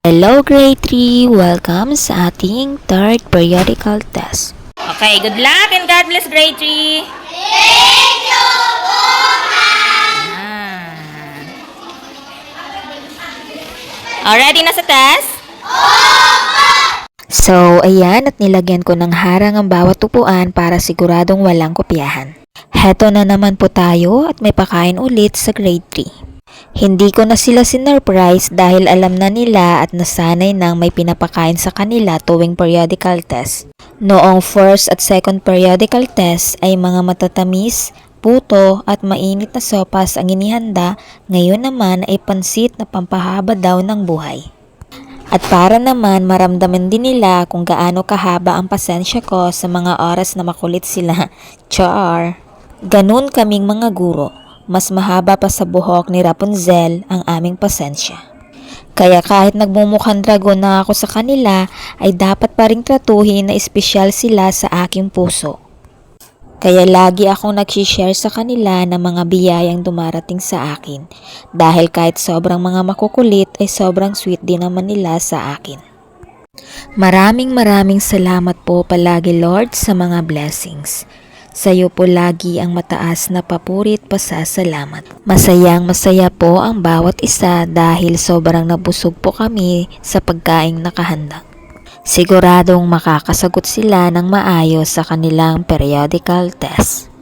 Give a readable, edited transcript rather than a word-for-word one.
Hello grade 3! Welcome sa ating third periodical test. Okay, good luck and God bless grade 3. Ready na sa test? So, ayan at nilagyan ko ng harang ang bawat upuan para siguradong walang kopyahan. Heto na naman po tayo at may pakain ulit sa grade 3. Hindi ko na sila sinurprise dahil alam na nila at nasanay nang may pinapakain sa kanila tuwing periodical test. Noong first at second periodical test ay mga matatamis, puto at mainit na sopas ang inihanda, ngayon naman ay pansit na pampahaba daw ng buhay. At para naman maramdaman din nila kung gaano kahaba ang pasensya ko sa mga oras na makulit sila. Char! Ganun kaming mga guro. Mas mahaba pa sa buhok ni Rapunzel ang aming pasensya. Kaya kahit nagmumukhang dragon na ako sa kanila, ay dapat pa ring tratuhin na espesyal sila sa aking puso. Kaya lagi akong nag-share sa kanila ng mga biyayang dumarating sa akin. Dahil kahit sobrang mga makukulit ay sobrang sweet din naman nila sa akin. Maraming salamat po palagi Lord sa mga blessings. Sa iyo po lagi ang mataas na papurit pasasalamat. Masaya po ang bawat isa dahil sobrang nabusog po kami sa pagkaing nakahanda. Siguradong makakasagot sila ng maayos sa kanilang periodical test.